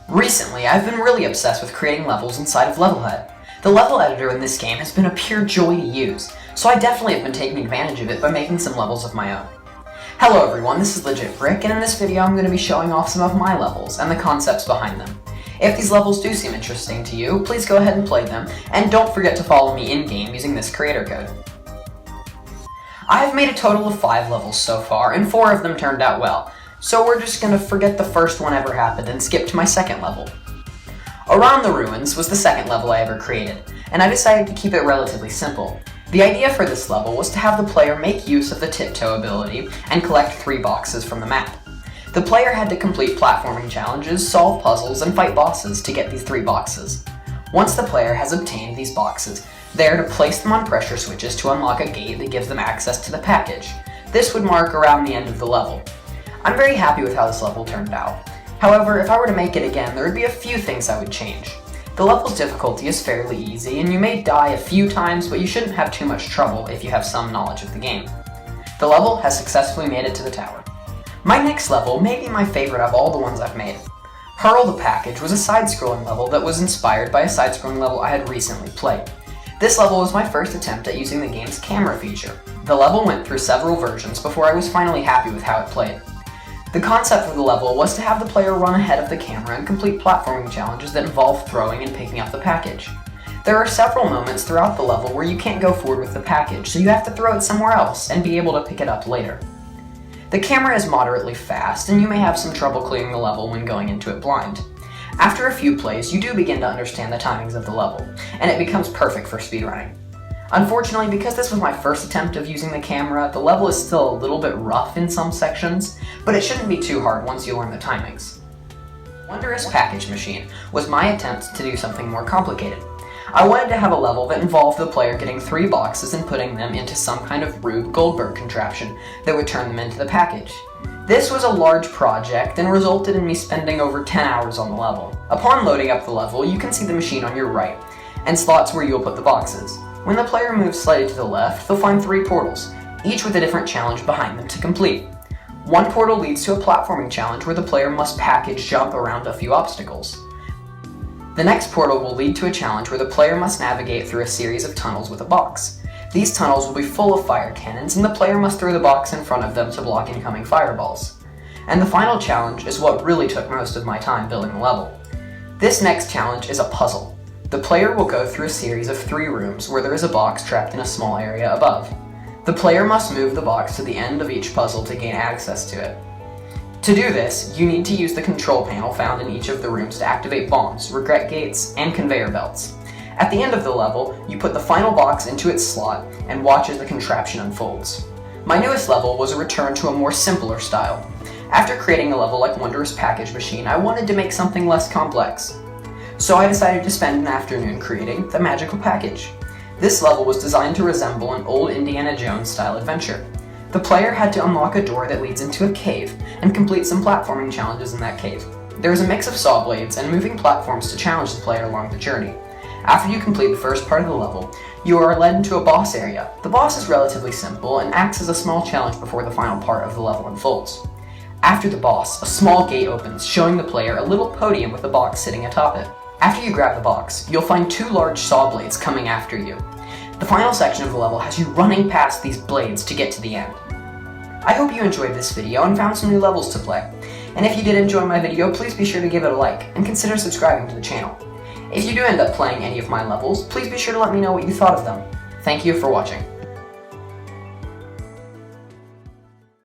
Recently, I've been really obsessed with creating levels inside of LevelHead. The level editor in this game has been a pure joy to use, so I definitely have been taking advantage of it by making some levels of my own. Hello everyone, this is Legit Brick, and in this video I'm going to be showing off some of my levels and the concepts behind them. If these levels do seem interesting to you, please go ahead and play them, and don't forget to follow me in-game using this creator code. I have made a total of 5 levels so far, and 4 of them turned out well, so we're just going to forget the first one ever happened and skip to my second level. Around the Ruins was the second level I ever created, and I decided to keep it relatively simple. The idea for this level was to have the player make use of the tiptoe ability and collect 3 boxes from the map. The player had to complete platforming challenges, solve puzzles, and fight bosses to get these 3 boxes. Once the player has obtained these boxes, they are to place them on pressure switches to unlock a gate that gives them access to the package. This would mark around the end of the level. I'm very happy with how this level turned out. However, if I were to make it again, there would be a few things I would change. The level's difficulty is fairly easy, and you may die a few times, but you shouldn't have too much trouble if you have some knowledge of the game. The level has successfully made it to the tower. My next level may be my favorite of all the ones I've made. Hurl the Package was a side-scrolling level that was inspired by a side-scrolling level I had recently played. This level was my first attempt at using the game's camera feature. The level went through several versions before I was finally happy with how it played. The concept of the level was to have the player run ahead of the camera and complete platforming challenges that involve throwing and picking up the package. There are several moments throughout the level where you can't go forward with the package, so you have to throw it somewhere else and be able to pick it up later. The camera is moderately fast, and you may have some trouble clearing the level when going into it blind. After a few plays, you do begin to understand the timings of the level, and it becomes perfect for speedrunning. Unfortunately, because this was my first attempt of using the camera, the level is still a little bit rough in some sections, but it shouldn't be too hard once you learn the timings. Wondrous Package Machine was my attempt to do something more complicated. I wanted to have a level that involved the player getting 3 boxes and putting them into some kind of Rube Goldberg contraption that would turn them into the package. This was a large project and resulted in me spending over 10 hours on the level. Upon loading up the level, you can see the machine on your right, and slots where you'll put the boxes. When the player moves slightly to the left, they'll find 3 portals, each with a different challenge behind them to complete. One portal leads to a platforming challenge where the player must package jump around a few obstacles. The next portal will lead to a challenge where the player must navigate through a series of tunnels with a box. These tunnels will be full of fire cannons, and the player must throw the box in front of them to block incoming fireballs. And the final challenge is what really took most of my time building the level. This next challenge is a puzzle. The player will go through a series of 3 rooms where there is a box trapped in a small area above. The player must move the box to the end of each puzzle to gain access to it. To do this, you need to use the control panel found in each of the rooms to activate bombs, regret gates, and conveyor belts. At the end of the level, you put the final box into its slot and watch as the contraption unfolds. My newest level was a return to a more simpler style. After creating a level like Wondrous Package Machine, I wanted to make something less complex. So I decided to spend an afternoon creating the Magical Package. This level was designed to resemble an old Indiana Jones style adventure. The player had to unlock a door that leads into a cave and complete some platforming challenges in that cave. There is a mix of saw blades and moving platforms to challenge the player along the journey. After you complete the first part of the level, you are led into a boss area. The boss is relatively simple and acts as a small challenge before the final part of the level unfolds. After the boss, a small gate opens, showing the player a little podium with a box sitting atop it. After you grab the box, you'll find 2 large saw blades coming after you. The final section of the level has you running past these blades to get to the end. I hope you enjoyed this video and found some new levels to play. And if you did enjoy my video, please be sure to give it a like and consider subscribing to the channel. If you do end up playing any of my levels, please be sure to let me know what you thought of them. Thank you for watching.